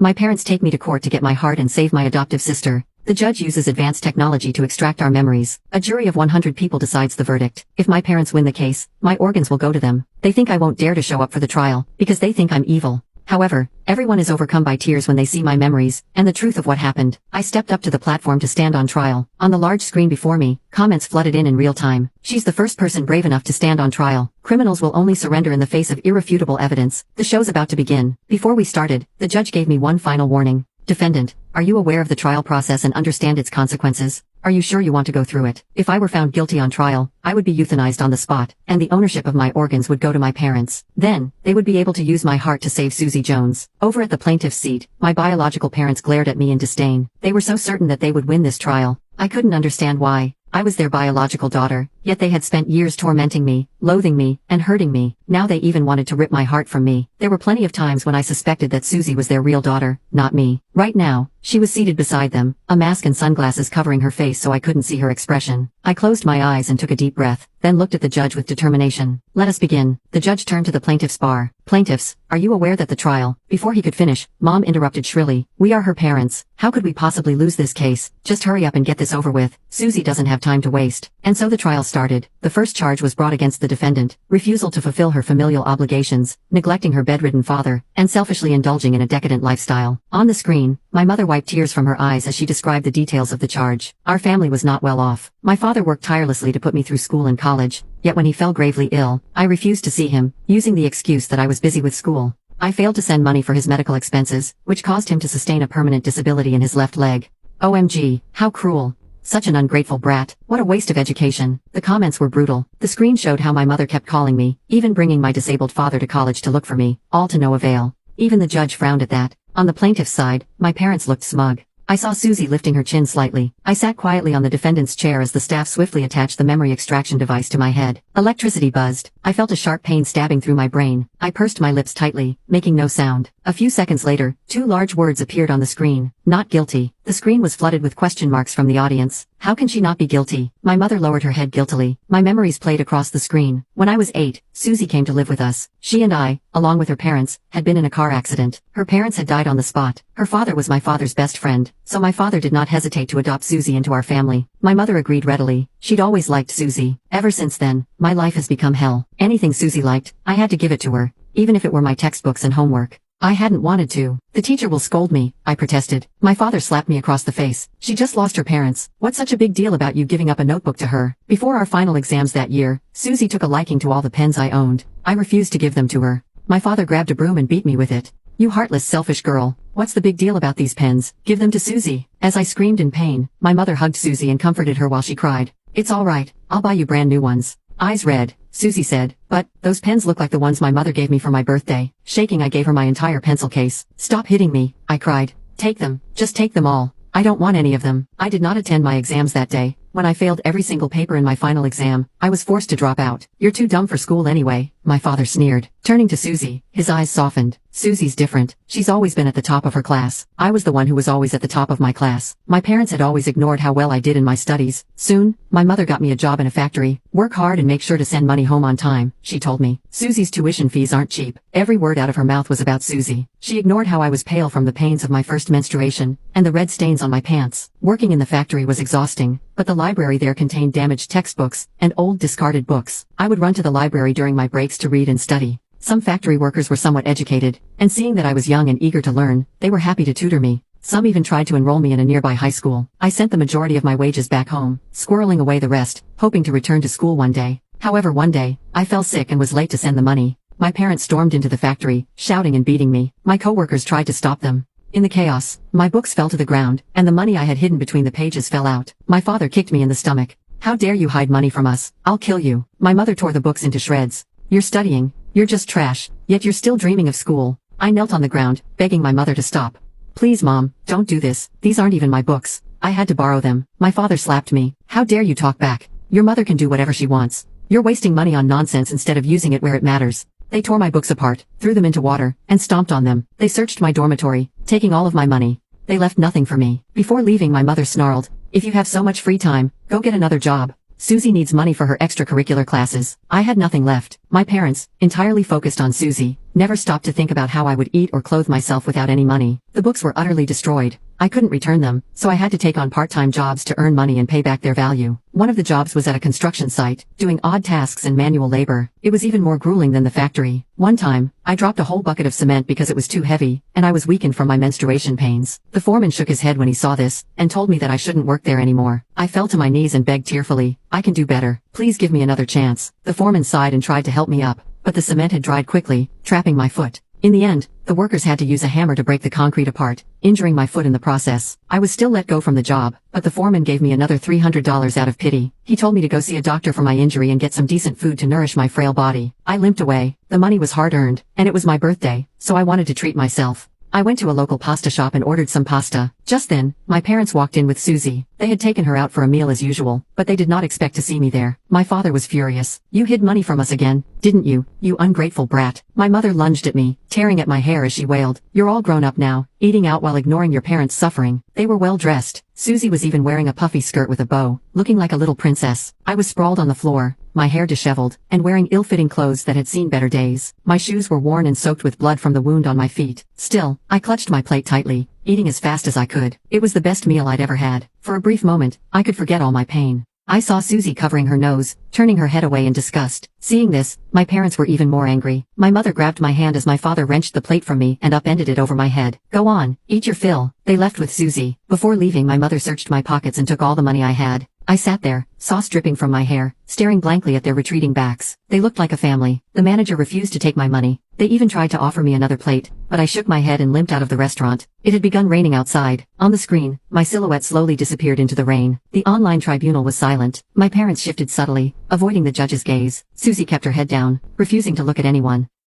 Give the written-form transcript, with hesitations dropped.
My parents take me to court to get my heart and save my adoptive sister. The judge uses advanced technology to extract our memories. A jury of 100 people decides the verdict. If my parents win the case, my organs will go to them. They think I won't dare to show up for the trial, because they think I'm evil. However, everyone is overcome by tears when they see my memories, and the truth of what happened. I stepped up to the platform to stand on trial. On the large screen before me, comments flooded in real time. She's the first person brave enough to stand on trial. Criminals will only surrender in the face of irrefutable evidence. The show's about to begin. Before we started, the judge gave me one final warning. Defendant, are you aware of the trial process and understand its consequences? Are you sure you want to go through it? If I were found guilty on trial, I would be euthanized on the spot, and the ownership of my organs would go to my parents. Then, they would be able to use my heart to save Susie Jones. Over at the plaintiff's seat, my biological parents glared at me in disdain. They were so certain that they would win this trial. I couldn't understand why. I was their biological daughter, yet they had spent years tormenting me, loathing me, and hurting me. Now they even wanted to rip my heart from me. There were plenty of times when I suspected that Susie was their real daughter, not me. Right now, she was seated beside them, a mask and sunglasses covering her face so I couldn't see her expression. I closed my eyes and took a deep breath, then looked at the judge with determination. Let us begin. The judge turned to the plaintiff's bar. Plaintiffs, are you aware that the trial— Before he could finish, Mom interrupted shrilly. We are her parents. How could we possibly lose this case? Just hurry up and get this over with. Susie doesn't have time to waste. And so the trial started. The first charge was brought against the defendant: refusal to fulfill her familial obligations, neglecting her bedridden father, and selfishly indulging in a decadent lifestyle. On the screen, my mother wiped tears from her eyes as she described the details of the charge. Our family was not well off. My father worked tirelessly to put me through school and college, yet when he fell gravely ill, I refused to see him, using the excuse that I was busy with school. I failed to send money for his medical expenses, which caused him to sustain a permanent disability in his left leg. OMG, how cruel. Such an ungrateful brat. What a waste of education. The comments were brutal. The screen showed how my mother kept calling me, even bringing my disabled father to college to look for me, all to no avail. Even the judge frowned at that. On the plaintiff's side, my parents looked smug. I saw Susie lifting her chin slightly. I sat quietly on the defendant's chair as the staff swiftly attached the memory extraction device to my head. Electricity buzzed. I felt a sharp pain stabbing through my brain. I pursed my lips tightly, making no sound. A few seconds later, two large words appeared on the screen. Not guilty. The screen was flooded with question marks from the audience. How can she not be guilty? My mother lowered her head guiltily. My memories played across the screen. When I was 8, Susie came to live with us. She and I, along with her parents, had been in a car accident. Her parents had died on the spot. Her father was my father's best friend, so my father did not hesitate to adopt Susie into our family. My mother agreed readily. She'd always liked Susie. Ever since then, my life has become hell. Anything Susie liked, I had to give it to her, even if it were my textbooks and homework. I hadn't wanted to. The teacher will scold me, I protested. My father slapped me across the face. She just lost her parents. What's such a big deal about you giving up a notebook to her? Before our final exams that year, Susie took a liking to all the pens I owned. I refused to give them to her. My father grabbed a broom and beat me with it. You heartless, selfish girl. What's the big deal about these pens? Give them to Susie. As I screamed in pain, my mother hugged Susie and comforted her while she cried. It's all right. I'll buy you brand new ones. Eyes red, Susie said, but those pens look like the ones my mother gave me for my birthday. Shaking, I gave her my entire pencil case. Stop hitting me, I cried. Take them. Just take them all. I don't want any of them. I did not attend my exams that day. When I failed every single paper in my final exam, I was forced to drop out. You're too dumb for school anyway, my father sneered. Turning to Susie, his eyes softened. Susie's different. She's always been at the top of her class. I was the one who was always at the top of my class. My parents had always ignored how well I did in my studies. Soon, my mother got me a job in a factory. Work hard and make sure to send money home on time, she told me. Susie's tuition fees aren't cheap. Every word out of her mouth was about Susie. She ignored how I was pale from the pains of my first menstruation, and the red stains on my pants. Working in the factory was exhausting, but the library there contained damaged textbooks and old discarded books. I would run to the library during my breaks to read and study. Some factory workers were somewhat educated, and seeing that I was young and eager to learn, they were happy to tutor me. Some even tried to enroll me in a nearby high school. I sent the majority of my wages back home, squirreling away the rest, hoping to return to school one day. However, one day, I fell sick and was late to send the money. My parents stormed into the factory, shouting and beating me. My coworkers tried to stop them. In the chaos, my books fell to the ground, and the money I had hidden between the pages fell out. My father kicked me in the stomach. How dare you hide money from us? I'll kill you. My mother tore the books into shreds. You're studying. You're just trash. Yet you're still dreaming of school. I knelt on the ground, begging my mother to stop. Please, Mom, don't do this. These aren't even my books. I had to borrow them. My father slapped me. How dare you talk back? Your mother can do whatever she wants. You're wasting money on nonsense instead of using it where it matters. They tore my books apart, threw them into water, and stomped on them. They searched my dormitory, taking all of my money. They left nothing for me. Before leaving, my mother snarled, "If you have so much free time, go get another job. Susie needs money for her extracurricular classes." I had nothing left. My parents, entirely focused on Susie, never stopped to think about how I would eat or clothe myself without any money. The books were utterly destroyed. I couldn't return them, so I had to take on part-time jobs to earn money and pay back their value. One of the jobs was at a construction site, doing odd tasks and manual labor. It was even more grueling than the factory. One time, I dropped a whole bucket of cement because it was too heavy, and I was weakened from my menstruation pains. The foreman shook his head when he saw this, and told me that I shouldn't work there anymore. I fell to my knees and begged tearfully, "I can do better. Please give me another chance." The foreman sighed and tried to help me up, but the cement had dried quickly, trapping my foot. In the end, the workers had to use a hammer to break the concrete apart, injuring my foot in the process. I was still let go from the job, but the foreman gave me another $300 out of pity. He told me to go see a doctor for my injury and get some decent food to nourish my frail body. I limped away. The money was hard-earned, and it was my birthday, so I wanted to treat myself. I went to a local pasta shop and ordered some pasta. Just then, my parents walked in with Susie. They had taken her out for a meal as usual, but they did not expect to see me there. My father was furious. "You hid money from us again, didn't you, you ungrateful brat?" My mother lunged at me, tearing at my hair as she wailed, "You're all grown up now, eating out while ignoring your parents' suffering." They were well dressed. Susie was even wearing a puffy skirt with a bow, looking like a little princess. I was sprawled on the floor, my hair disheveled, and wearing ill-fitting clothes that had seen better days. My shoes were worn and soaked with blood from the wound on my feet. Still, I clutched my plate tightly, eating as fast as I could. It was the best meal I'd ever had. For a brief moment, I could forget all my pain. I saw Susie covering her nose, turning her head away in disgust. Seeing this, my parents were even more angry. My mother grabbed my hand as my father wrenched the plate from me and upended it over my head. "Go on, eat your fill." They left with Susie. Before leaving, my mother searched my pockets and took all the money I had. I sat there, sauce dripping from my hair, staring blankly at their retreating backs. They looked like a family. The manager refused to take my money. They even tried to offer me another plate, but I shook my head and limped out of the restaurant. It had begun raining outside. On the screen, my silhouette slowly disappeared into the rain. The online tribunal was silent. My parents shifted subtly, avoiding the judge's gaze. Susie kept her head down, refusing to look at anyone.